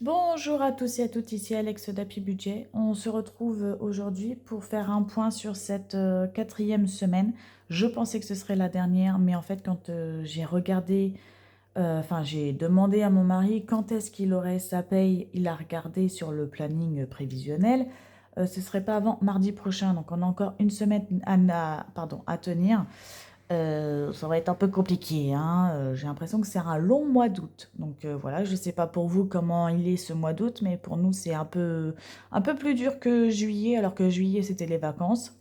Bonjour à tous et à toutes, ici Alex d'Happy Budget. On se retrouve aujourd'hui pour faire un point sur cette quatrième semaine. Je pensais que ce serait la dernière, mais en fait, quand j'ai regardé, enfin, j'ai demandé à mon mari quand est-ce qu'il aurait sa paye, il a regardé sur le planning prévisionnel. Ce serait pas avant mardi prochain, donc on a encore une semaine pardon, à tenir. Ça va être un peu compliqué, hein. J'ai l'impression que c'est un long mois d'août. Donc voilà, je ne sais pas pour vous comment il est ce mois d'août, mais pour nous c'est un peu plus dur que juillet, alors que juillet c'était les vacances.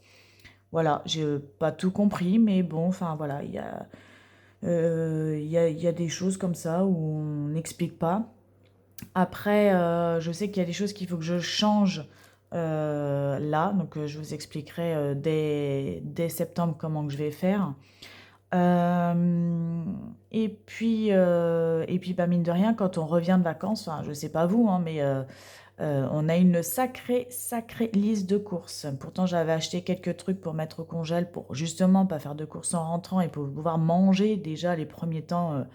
Voilà, j'ai pas tout compris, mais bon, enfin voilà, il y a des choses comme ça où on n'explique pas. Après, je sais qu'il y a des choses qu'il faut que je change là, donc je vous expliquerai dès septembre comment que je vais faire. Et puis, bah, mine de rien, quand on revient de vacances, enfin, je sais pas vous, hein, mais on a une sacrée liste de courses. Pourtant, j'avais acheté quelques trucs pour mettre au congèle pour justement pas faire de courses en rentrant et pour pouvoir manger déjà les premiers temps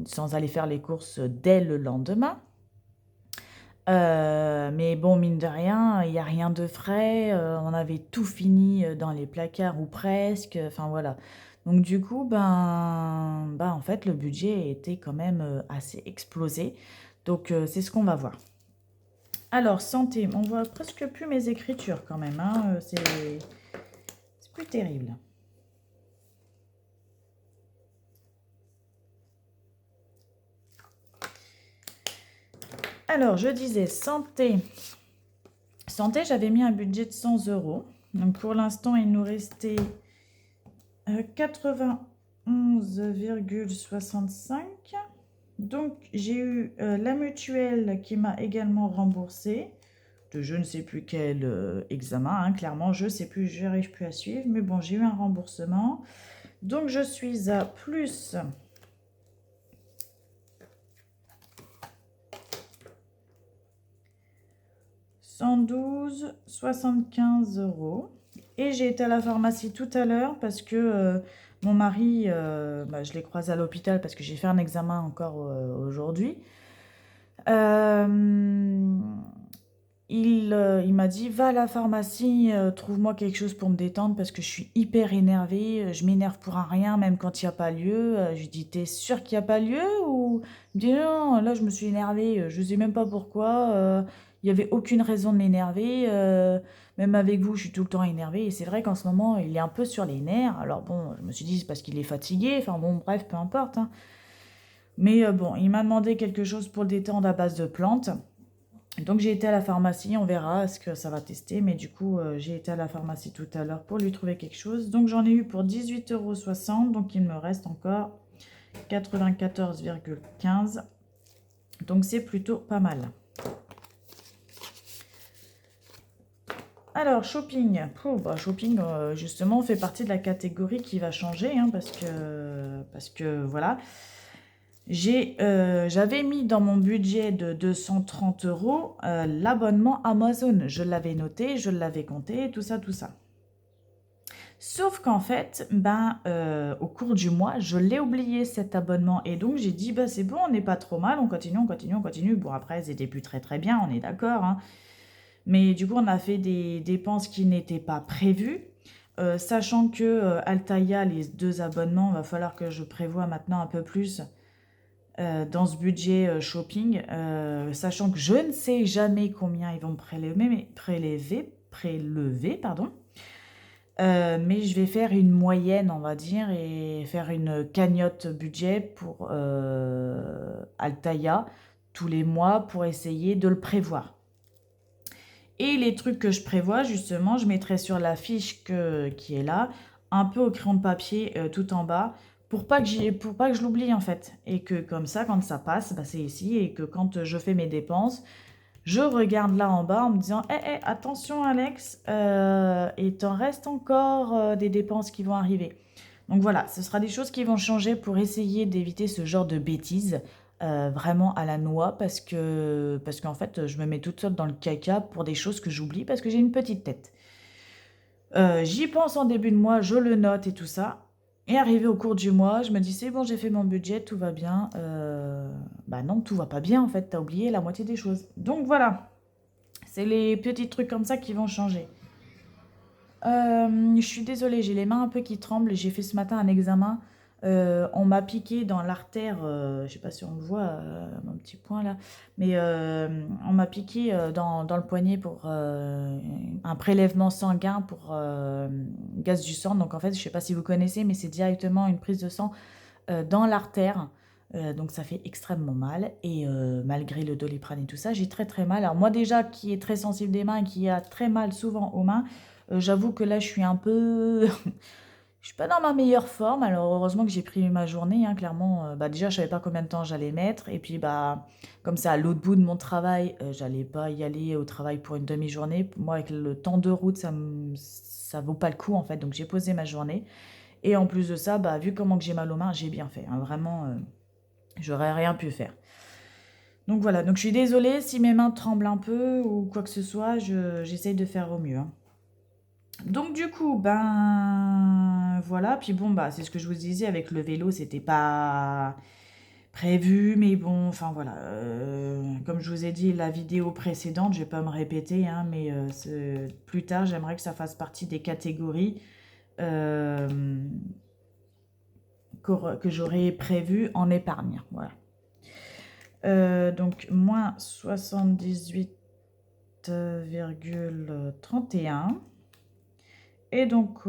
sans aller faire les courses dès le lendemain. Mais bon, mine de rien, il y a rien de frais, on avait tout fini, dans les placards ou presque, enfin voilà. Donc du coup, en fait, le budget était quand même, assez explosé. Donc c'est ce qu'on va voir. Alors santé, on voit presque plus mes écritures quand même, hein, c'est plus terrible. Alors je disais santé. Santé, j'avais mis un budget de 100 euros. Donc pour l'instant, il nous restait 91,65. Donc, j'ai eu la mutuelle qui m'a également remboursé de je ne sais plus quel examen, hein. Clairement, je ne sais plus, je n'arrive plus à suivre. Mais bon, j'ai eu un remboursement. Donc, je suis à plus 112,75 euros. Et j'ai été à la pharmacie tout à l'heure parce que mon mari, je l'ai croisé à l'hôpital parce que j'ai fait un examen encore aujourd'hui. Euh, il m'a dit, va à la pharmacie, trouve-moi quelque chose pour me détendre parce que je suis hyper énervée, je m'énerve pour un rien, même quand il n'y a pas lieu. Je lui dis, t'es sûr qu'il n'y a pas lieu ou... Il me dit, non, là je me suis énervée, je ne sais même pas pourquoi, il n'y avait aucune raison de m'énerver, même avec vous je suis tout le temps énervée et c'est vrai qu'en ce moment il est un peu sur les nerfs, alors bon, je me suis dit c'est parce qu'il est fatigué, enfin bon, bref, peu importe, hein. Mais bon, il m'a demandé quelque chose pour le détendre à base de plantes. Donc j'ai été à la pharmacie, on verra ce que ça va tester, mais du coup j'ai été à la pharmacie tout à l'heure pour lui trouver quelque chose. Donc j'en ai eu pour 18,60 €, donc il me reste encore 94,15 €. Donc c'est plutôt pas mal. Alors shopping, shopping justement fait partie de la catégorie qui va changer, hein, parce que voilà. J'avais mis dans mon budget de 230 euros l'abonnement Amazon. Je l'avais noté, je l'avais compté, tout ça, tout ça. Sauf qu'en fait, au cours du mois, je l'ai oublié cet abonnement. Et donc, j'ai dit, bah, c'est bon, on n'est pas trop mal, on continue, on continue, on continue. Bon, après, c'était plus très très bien, on est d'accord, hein. Mais du coup, on a fait des dépenses qui n'étaient pas prévues. Sachant que Altaïa, les deux abonnements, va falloir que je prévoie maintenant un peu plus dans ce budget shopping, sachant que je ne sais jamais combien ils vont me prélever, pardon. Mais je vais faire une moyenne, on va dire, et faire une cagnotte budget pour Altaïa tous les mois pour essayer de le prévoir. Et les trucs que je prévois, justement, je mettrai sur la fiche qui est là, un peu au crayon de papier tout en bas, pour pas que je l'oublie en fait. Et que comme ça, quand ça passe, bah, c'est ici. Et que quand je fais mes dépenses, je regarde là en bas en me disant, attention Alex, il t'en reste encore des dépenses qui vont arriver. Donc voilà, ce sera des choses qui vont changer pour essayer d'éviter ce genre de bêtises, vraiment à la noix, parce qu'en fait, je me mets toute seule dans le caca pour des choses que j'oublie parce que j'ai une petite tête. J'y pense en début de mois, je le note et tout ça. Et arrivé au cours du mois, je me dis, c'est bon, j'ai fait mon budget, tout va bien. Bah non, tout va pas bien en fait, t'as oublié la moitié des choses. Donc voilà, c'est les petits trucs comme ça qui vont changer. Je suis désolée, j'ai les mains un peu qui tremblent. J'ai fait ce matin un examen. On m'a piqué dans l'artère, je sais pas si on le voit, mon petit point là, mais on m'a piqué dans le poignet pour un prélèvement sanguin pour gaz du sang. Donc en fait, je sais pas si vous connaissez, mais c'est directement une prise de sang dans l'artère. Donc ça fait extrêmement mal. Et malgré le Doliprane et tout ça, j'ai très très mal. Alors moi déjà, qui est très sensible des mains et qui a très mal souvent aux mains, j'avoue que là, je suis un peu... Je suis pas dans ma meilleure forme. Alors heureusement que j'ai pris ma journée, hein, clairement. Bah, déjà, je savais pas combien de temps j'allais mettre. Et puis, bah, comme c'est à l'autre bout de mon travail, j'allais pas y aller au travail pour une demi-journée. Moi, avec le temps de route, ça vaut pas le coup, en fait. Donc, j'ai posé ma journée. Et en plus de ça, bah, vu comment que j'ai mal aux mains, j'ai bien fait, hein. Vraiment, j'aurais rien pu faire. Donc voilà, donc je suis désolée si mes mains tremblent un peu ou quoi que ce soit, j'essaye de faire au mieux, hein. Donc du coup, ben voilà, puis bon, bah c'est ce que je vous disais, avec le vélo, c'était pas prévu, mais bon, enfin voilà, comme je vous ai dit la vidéo précédente, je vais pas me répéter, hein, mais plus tard, j'aimerais que ça fasse partie des catégories euh, que j'aurais prévues en épargne, voilà. Donc moins 78,31. Et donc,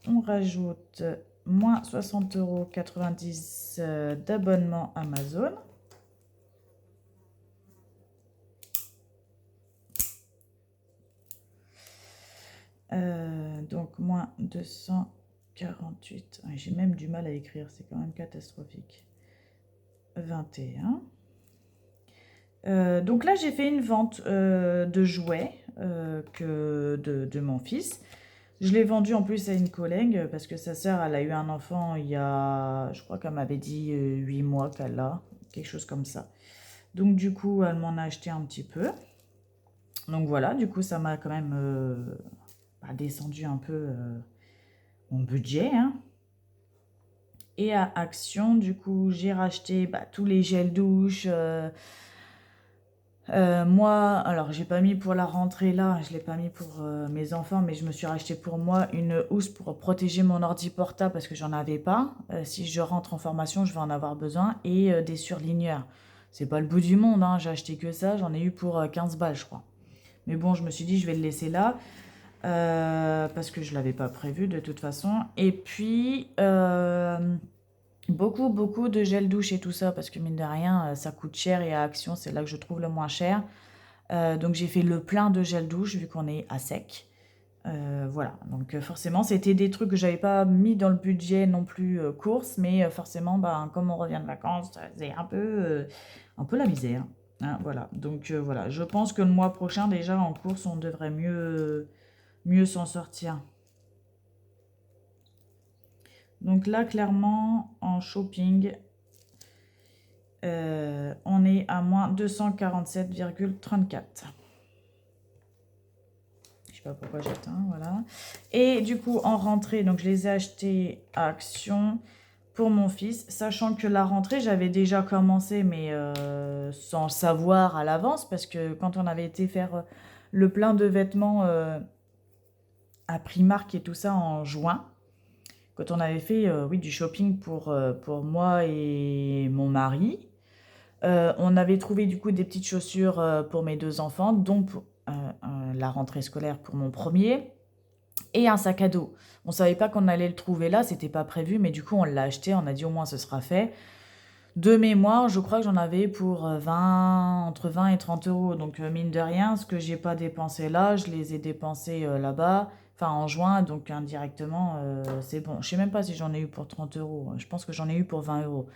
on rajoute moins 60,90 € d'abonnement Amazon. Donc, moins 248. J'ai même du mal à écrire, c'est quand même catastrophique. 21. Donc là, j'ai fait une vente de jouets de mon fils. Je l'ai vendu en plus à une collègue parce que sa sœur, elle a eu un enfant il y a, je crois qu'elle m'avait dit 8 mois qu'elle a, quelque chose comme ça. Donc du coup, elle m'en a acheté un petit peu. Donc voilà, du coup, ça m'a quand même descendu un peu mon budget, hein. Et à Action, du coup, j'ai racheté tous les gels douche. Moi, alors j'ai pas mis pour la rentrée là, je l'ai pas mis pour mes enfants, mais je me suis racheté pour moi une housse pour protéger mon ordi portable parce que j'en avais pas. Si je rentre en formation, je vais en avoir besoin. Et des surligneurs. C'est pas le bout du monde, hein, j'ai acheté que ça, j'en ai eu pour 15 balles, je crois. Mais bon, je me suis dit, je vais le laisser là parce que je l'avais pas prévu de toute façon. Et puis, beaucoup, beaucoup de gel douche et tout ça parce que mine de rien, ça coûte cher et à Action, c'est là que je trouve le moins cher. Donc j'ai fait le plein de gel douche vu qu'on est à sec. Voilà, donc forcément c'était des trucs que j'avais pas mis dans le budget non plus course, mais forcément comme on revient de vacances, c'est un peu la misère, hein, voilà. Donc voilà, je pense que le mois prochain déjà en course on devrait mieux s'en sortir. Donc là clairement en shopping, on est à moins 247,34. Je sais pas pourquoi j'atteins, voilà. Et du coup, en rentrée, donc je les ai achetés à Action pour mon fils, sachant que la rentrée, j'avais déjà commencé, mais sans savoir à l'avance, parce que quand on avait été faire le plein de vêtements à Primark et tout ça en juin, quand on avait fait oui, du shopping pour moi et mon mari, on avait trouvé du coup des petites chaussures pour mes deux enfants, dont pour, la rentrée scolaire pour mon premier, et un sac à dos. On savait pas qu'on allait le trouver là, c'était pas prévu, mais du coup on l'a acheté, on a dit au moins ce sera fait. De mémoire, je crois que j'en avais pour 20, entre 20 et 30 euros. Donc mine de rien, ce que j'ai pas dépensé là, je les ai dépensés là-bas, enfin en juin, donc indirectement, c'est bon. Je sais même pas si j'en ai eu pour 30 euros. Je pense que j'en ai eu pour 20 euros.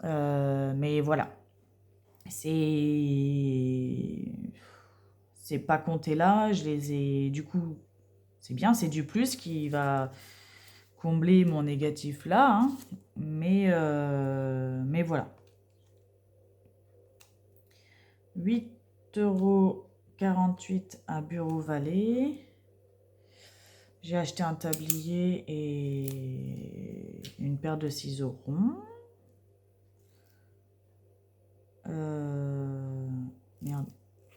Mais voilà, c'est c'est pas compté là. Je les ai du coup, c'est bien, c'est du plus qui va combler mon négatif là, hein. Mais voilà. 8,48 € à Bureau Vallée. J'ai acheté un tablier et une paire de ciseaux ronds. Merde.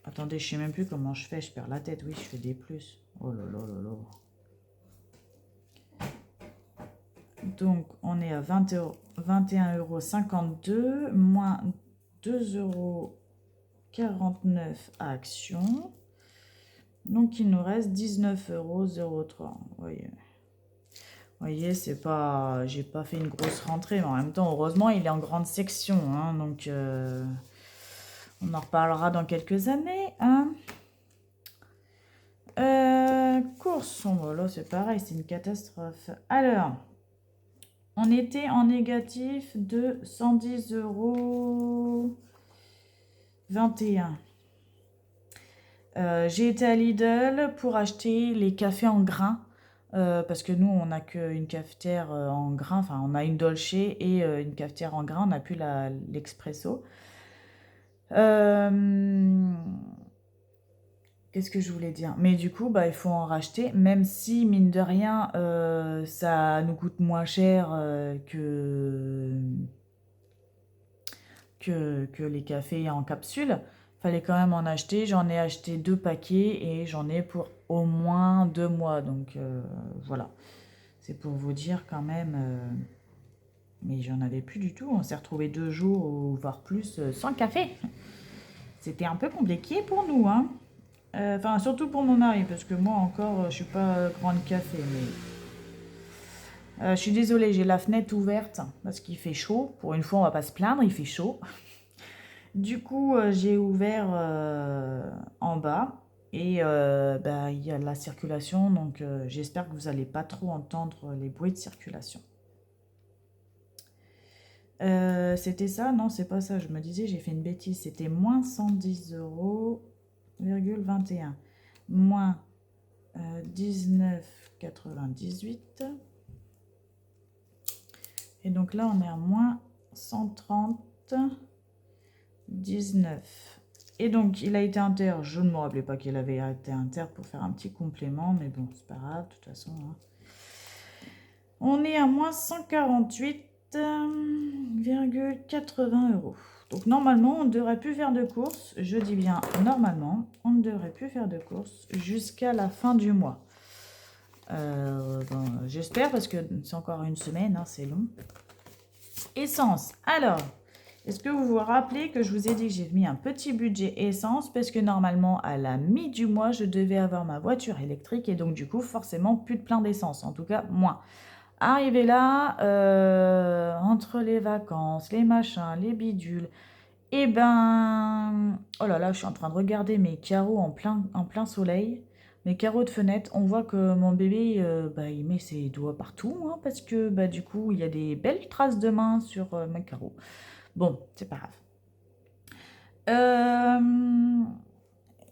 Attendez, je sais même plus comment je fais. Je perds la tête. Oui, je fais des plus. Oh là là là là. Donc, on est à 21,52 € moins 2,49 € à Action. Donc, il nous reste 19,03 €. Voyez, c'est pas, j'ai pas fait une grosse rentrée, mais en même temps, heureusement, il est en grande section, hein, donc on en reparlera dans quelques années, hein. Course, là c'est pareil, c'est une catastrophe. Alors, on était en négatif de 110,21 €. J'ai été à Lidl pour acheter les cafés en grains. Parce que nous, on n'a qu'une cafetière en grains. Enfin, on a une Dolce et une cafetière en grains. On n'a plus l'expresso. Qu'est-ce que je voulais dire? Mais du coup, bah, il faut en racheter, même si, mine de rien, ça nous coûte moins cher que les cafés en capsule. Fallait quand même en acheter. J'en ai acheté 2 paquets et j'en ai pour au moins 2 mois. Donc voilà, c'est pour vous dire quand même. Mais j'en avais plus du tout. On s'est retrouvé 2 jours ou voire plus sans café. C'était un peu compliqué pour nous, hein. Enfin, surtout pour mon mari, parce que moi encore, je suis pas grande café. Mais je suis désolée, j'ai la fenêtre ouverte parce qu'il fait chaud. Pour une fois, on va pas se plaindre, il fait chaud. Du coup, j'ai ouvert en bas et bah, il y a de la circulation, donc j'espère que vous n'allez pas trop entendre les bruits de circulation. C'était ça? Non, c'est pas ça. Je me disais, j'ai fait une bêtise. C'était moins 110,21 € moins 19,98. Et donc là, on est à moins 130,19. Et donc, il a été inter. Je ne me rappelais pas qu'il avait été inter pour faire un petit complément, mais bon, c'est pas grave, de toute façon, hein. On est à moins 148,80 €. Donc, normalement, on ne devrait plus faire de courses. Je dis bien normalement, on ne devrait plus faire de courses jusqu'à la fin du mois. Bon, j'espère parce que c'est encore une semaine, hein, c'est long. Essence. Alors, est-ce que vous vous rappelez que je vous ai dit que j'ai mis un petit budget essence parce que normalement, à la mi du mois, je devais avoir ma voiture électrique et donc du coup, forcément, plus de plein d'essence. En tout cas, moins. Arrivé là, entre les vacances, les machins, les bidules, et ben, oh là là, je suis en train de regarder mes carreaux en plein soleil. Mes carreaux de fenêtre, on voit que mon bébé, bah, il met ses doigts partout, hein, parce que bah, du coup, il y a des belles traces de main sur mes carreaux. Bon, c'est pas grave.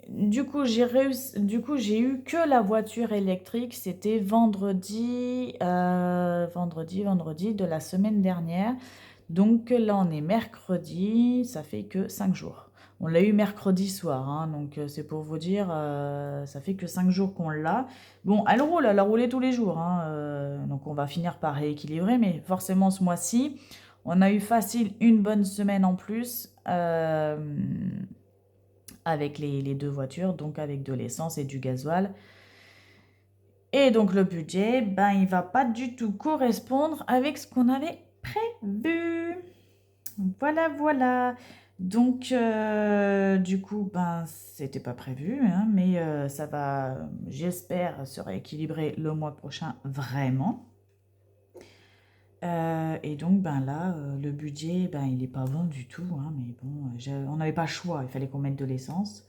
Du coup, j'ai eu que la voiture électrique. C'était vendredi de la semaine dernière. Donc là, on est mercredi, ça fait que 5 jours. On l'a eu mercredi soir, hein, donc c'est pour vous dire, ça fait que 5 jours qu'on l'a. Bon, elle a roulé tous les jours, hein, donc on va finir par rééquilibrer, mais forcément ce mois-ci, on a eu facile une bonne semaine en plus avec les 2 voitures, donc avec de l'essence et du gasoil. Et donc le budget, ben, il va pas du tout correspondre avec ce qu'on avait prévu. Voilà, voilà. Donc, du coup, ben, c'était pas prévu, hein, mais ça va, j'espère, se rééquilibrer le mois prochain, vraiment. Et donc, ben là, le budget, ben, il n'est pas bon du tout, hein, mais bon, on n'avait pas le choix, il fallait qu'on mette de l'essence.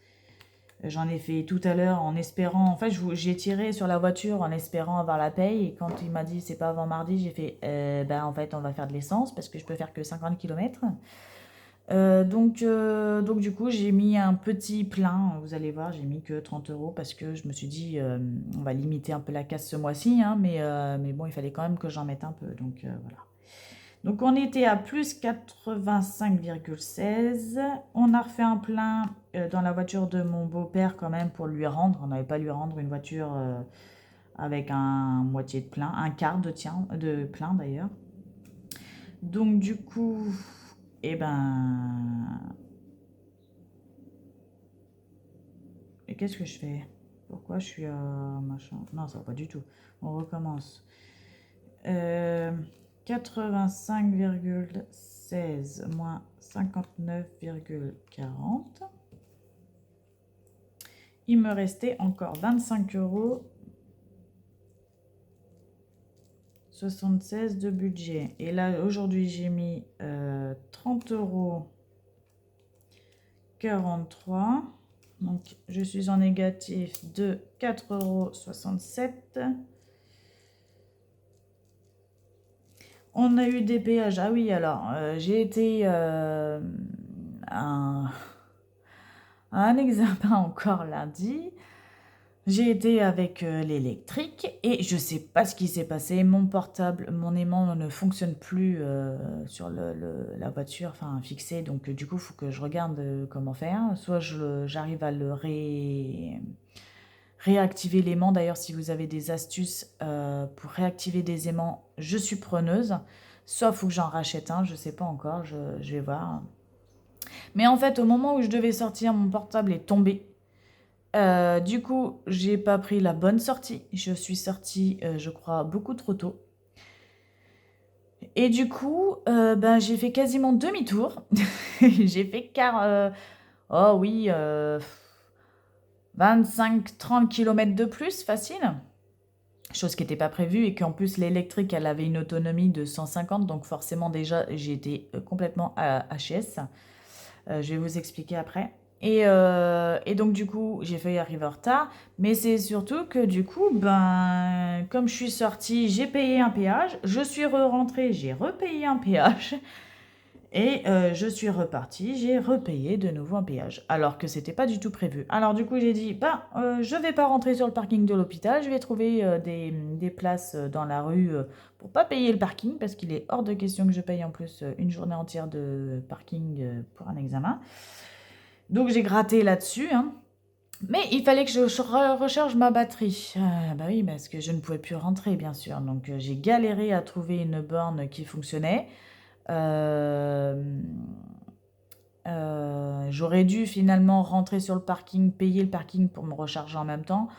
J'en ai fait tout à l'heure en espérant, en fait, j'ai tiré sur la voiture en espérant avoir la paye, et quand il m'a dit c'est pas avant mardi, j'ai fait, ben, en fait, on va faire de l'essence parce que je peux faire que 50 km. Donc du coup, j'ai mis un petit plein. Vous allez voir, j'ai mis que 30 € parce que je me suis dit, on va limiter un peu la casse ce mois-ci, hein, mais bon, il fallait quand même que j'en mette un peu. Donc voilà. Donc on était à plus 85,16. On a refait un plein dans la voiture de mon beau-père quand même pour lui rendre. On n'avait pas lui rendre une voiture avec un moitié de plein, un quart de plein d'ailleurs. Donc du coup, eh ben... Et qu'est-ce que je fais? Pourquoi je suis à machin? Non, ça va pas du tout. On recommence. 85,16 moins 59,40. Il me restait encore 25,76 € de budget. Et là, aujourd'hui, j'ai mis 30,43 €. Donc, je suis en négatif de 4,67 €. On a eu des péages. Ah oui, alors, j'ai été à un examen encore lundi. J'ai été avec l'électrique et je sais pas ce qui s'est passé. Mon portable, mon aimant ne fonctionne plus sur la voiture, enfin fixé. Donc du coup, il faut que je regarde comment faire. Soit j'arrive à le réactiver l'aimant. D'ailleurs, si vous avez des astuces pour réactiver des aimants, je suis preneuse. Soit il faut que j'en rachète un, je sais pas encore, je vais voir. Mais en fait, au moment où je devais sortir, mon portable est tombé. Du coup, j'ai pas pris la bonne sortie. Je suis sortie, je crois, beaucoup trop tôt. Et du coup, ben, j'ai fait quasiment demi-tour. J'ai fait oh oui, 25-30 km de plus, facile. Chose qui n'était pas prévue et qu'en plus l'électrique, elle avait une autonomie de 150. Donc forcément déjà, j'ai été complètement à HS. Je vais vous expliquer après. Et donc du coup, j'ai failli arriver en retard. Mais c'est surtout que du coup, ben, comme je suis sortie, j'ai payé un péage. Je suis rentrée, j'ai repayé un péage. Et je suis repartie, j'ai repayé de nouveau un péage. Alors que c'était pas du tout prévu. Alors du coup, j'ai dit, ben, je vais pas rentrer sur le parking de l'hôpital. Je vais trouver des places dans la rue pour pas payer le parking. Parce qu'il est hors de question que je paye en plus une journée entière de parking pour un examen. Donc j'ai gratté là-dessus, hein. Mais il fallait que je recharge ma batterie. Bah oui, parce que je ne pouvais plus rentrer, bien sûr. Donc j'ai galéré à trouver une borne qui fonctionnait. J'aurais dû finalement rentrer sur le parking, payer le parking pour me recharger en même temps.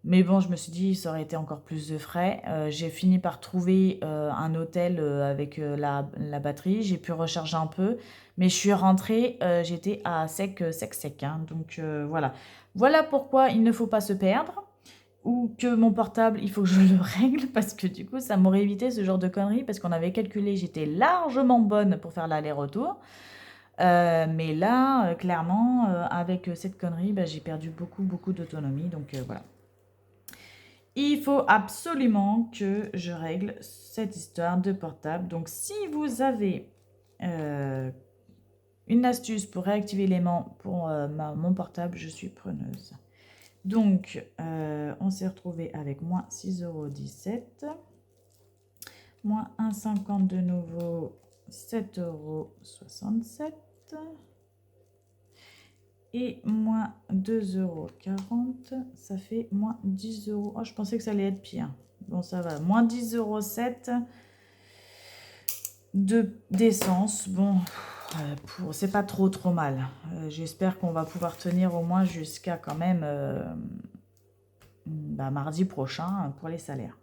Mais bon, je me suis dit, ça aurait été encore plus de frais. J'ai fini par trouver un hôtel avec la batterie. J'ai pu recharger un peu. Mais je suis rentrée, j'étais à sec, sec, sec, hein. Donc voilà. Voilà pourquoi il ne faut pas se perdre. Ou que mon portable, il faut que je le règle. Parce que du coup, ça m'aurait évité ce genre de conneries. Parce qu'on avait calculé, j'étais largement bonne pour faire l'aller-retour. Mais là, clairement, avec cette connerie, bah, j'ai perdu beaucoup, beaucoup d'autonomie. Donc voilà. Il faut absolument que je règle cette histoire de portable. Donc, si vous avez une astuce pour réactiver l'aimant pour mon portable, je suis preneuse. Donc, on s'est retrouvé avec moins 6,17 €, moins 1,50 € de nouveau, 7,67 €. Et moins 2,40 €, ça fait moins 10 €. Oh, je pensais que ça allait être pire. Bon, ça va. Moins 10,07 € d'essence. Bon, c'est pas trop mal. J'espère qu'on va pouvoir tenir au moins jusqu'à quand même mardi prochain pour les salaires.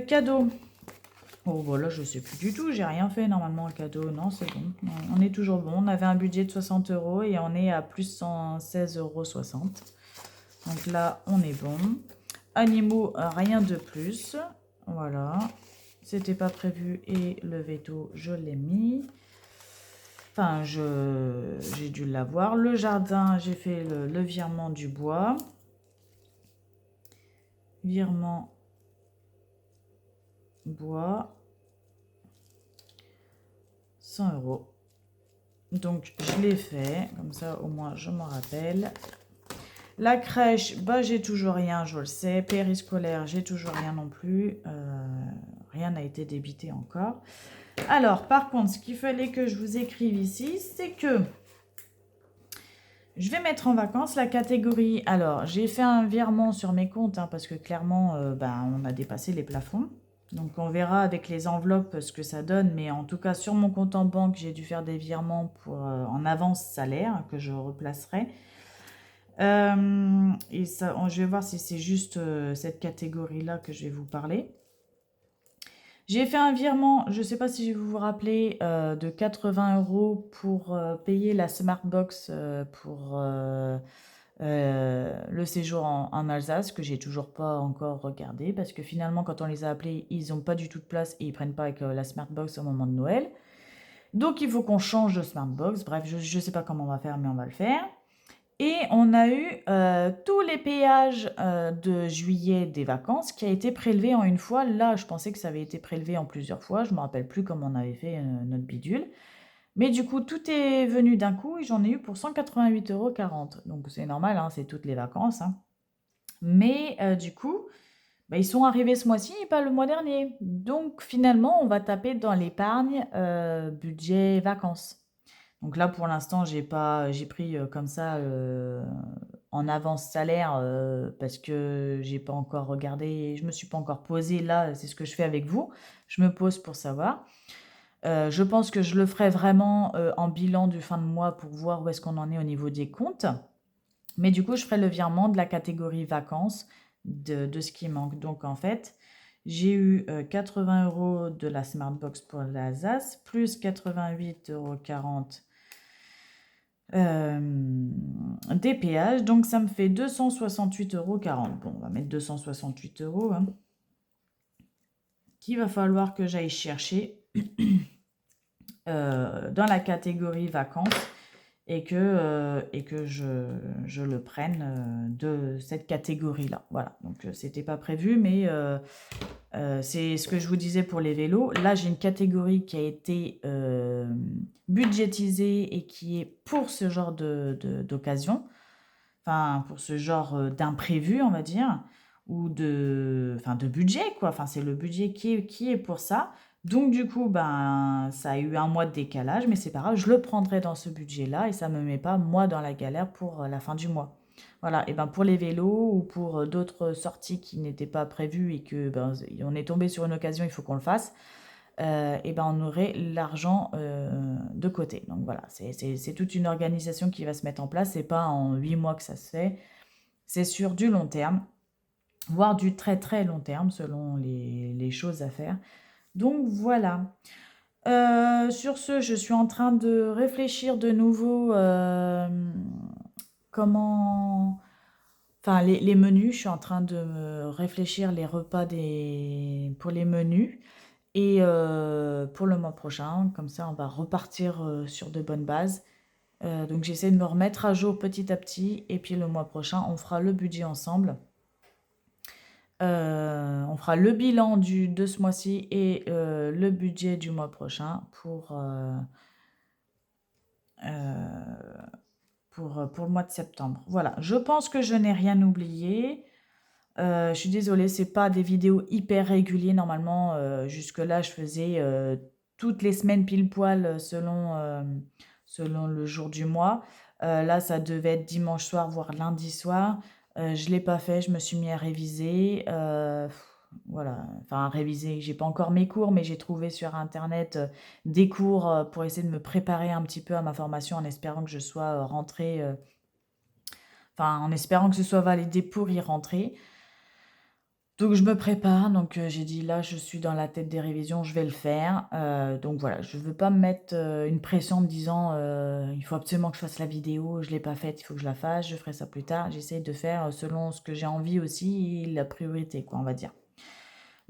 Cadeau. Oh voilà, je sais plus du tout, j'ai rien fait normalement un cadeau. Non, c'est bon, on est toujours bon. On avait un budget de 60 € et on est à plus 116,60 €. Donc là, on est bon. Animaux, rien de plus. Voilà, c'était pas prévu et le veto, je l'ai mis. Enfin, j'ai dû l'avoir. Le jardin, j'ai fait le virement du bois. Virement bois. 100 €. Donc, je l'ai fait. Comme ça, au moins, je m'en rappelle. La crèche, bah, j'ai toujours rien, je le sais. Périscolaire, j'ai toujours rien non plus. Rien n'a été débité encore. Alors, par contre, ce qu'il fallait que je vous écrive ici, c'est que Je vais mettre en vacances la catégorie. Alors, j'ai fait un virement sur mes comptes hein, parce que clairement, on a dépassé les plafonds. Donc, on verra avec les enveloppes ce que ça donne. Mais en tout cas, sur mon compte en banque, j'ai dû faire des virements pour, en avance salaire que je replacerai. Et ça, je vais voir si c'est juste cette catégorie-là que je vais vous parler. J'ai fait un virement, je ne sais pas si vous vous rappelez, de 80 € pour payer la Smartbox pour le séjour en Alsace, que j'ai toujours pas encore regardé, parce que finalement, quand on les a appelés, ils n'ont pas du tout de place et ils prennent pas avec la Smartbox au moment de Noël. Donc, il faut qu'on change de Smartbox. Bref, je ne sais pas comment on va faire, mais on va le faire. Et on a eu tous les péages de juillet des vacances qui a été prélevé en une fois. Là, je pensais que ça avait été prélevé en plusieurs fois. Je ne me rappelle plus comment on avait fait notre bidule. Mais du coup, tout est venu d'un coup et j'en ai eu pour 188,40 €. Donc c'est normal, hein, c'est toutes les vacances. Hein. Mais du coup, ils sont arrivés ce mois-ci et pas le mois dernier. Donc finalement, on va taper dans l'épargne budget vacances. Donc là, pour l'instant, j'ai pris comme ça en avance salaire parce que j'ai pas encore regardé, je me suis pas encore posée. Là, c'est ce que je fais avec vous. Je me pose pour savoir. Je pense que je le ferai vraiment en bilan du fin de mois pour voir où est-ce qu'on en est au niveau des comptes. Mais du coup, je ferai le virement de la catégorie vacances de ce qui manque. Donc en fait, j'ai eu 80 € de la Smartbox pour l'Alsace, plus 88,40 € des péages. Donc ça me fait 268,40 €. Bon, on va mettre 268 € hein, qu'il va falloir que j'aille chercher dans la catégorie vacances et que je le prenne de cette catégorie-là. Voilà, donc c'était pas prévu, mais c'est ce que je vous disais pour les vélos. Là, j'ai une catégorie qui a été budgétisée et qui est pour ce genre d'occasion, enfin pour ce genre d'imprévu, on va dire, ou de budget, quoi. Enfin, c'est le budget qui est pour ça. Donc du coup, ça a eu un mois de décalage, mais c'est pas grave, je le prendrai dans ce budget-là et ça me met pas moi dans la galère pour la fin du mois. Voilà, et pour les vélos ou pour d'autres sorties qui n'étaient pas prévues et que on est tombé sur une occasion, il faut qu'on le fasse, on aurait l'argent de côté. Donc voilà, c'est toute une organisation qui va se mettre en place. C'est pas en 8 mois que ça se fait, c'est sur du long terme, voire du très très long terme selon les choses à faire. Donc voilà. Sur ce, je suis en train de réfléchir de nouveau comment... Enfin, les menus, je suis en train de me réfléchir les repas pour les menus et pour le mois prochain. Comme ça, on va repartir sur de bonnes bases. Donc, j'essaie de me remettre à jour petit à petit. Et puis, le mois prochain, on fera le budget ensemble. On fera le bilan de ce mois-ci et le budget du mois prochain pour le mois de septembre. Voilà, je pense que je n'ai rien oublié. Je suis désolée, c'est pas des vidéos hyper réguliers. Normalement, jusque-là, je faisais toutes les semaines pile poil selon le jour du mois. Là, ça devait être dimanche soir, voire lundi soir. Je ne l'ai pas fait, je me suis mis à réviser. Voilà, enfin, à réviser. J'ai pas encore mes cours, mais j'ai trouvé sur Internet des cours pour essayer de me préparer un petit peu à ma formation en espérant que je sois rentrée, enfin, en espérant que ce soit validé pour y rentrer. Donc je me prépare, donc j'ai dit là je suis dans la tête des révisions, je vais le faire. Donc voilà, je veux pas me mettre une pression en me disant il faut absolument que je fasse la vidéo, je l'ai pas faite, il faut que je la fasse, je ferai ça plus tard. J'essaye de faire selon ce que j'ai envie aussi et la priorité, quoi, on va dire.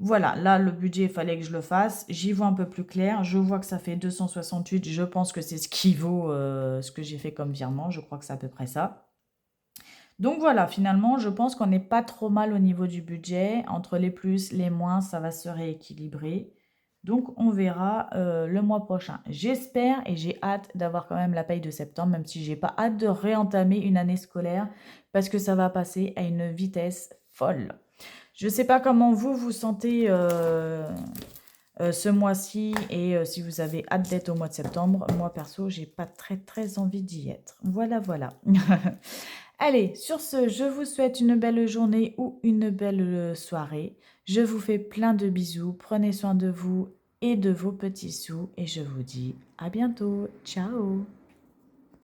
Voilà, là le budget, il fallait que je le fasse. J'y vois un peu plus clair. Je vois que ça fait 268. Je pense que c'est ce qui vaut ce que j'ai fait comme virement. Je crois que c'est à peu près ça. Donc voilà, finalement, je pense qu'on n'est pas trop mal au niveau du budget. Entre les plus, les moins, ça va se rééquilibrer. Donc on verra le mois prochain. J'espère et j'ai hâte d'avoir quand même la paye de septembre, même si j'ai pas hâte de réentamer une année scolaire parce que ça va passer à une vitesse folle. Je ne sais pas comment vous vous sentez ce mois-ci et si vous avez hâte d'être au mois de septembre, moi perso, j'ai pas très très envie d'y être. Voilà, voilà. Allez, sur ce, je vous souhaite une belle journée ou une belle soirée. Je vous fais plein de bisous. Prenez soin de vous et de vos petits sous et je vous dis à bientôt. Ciao!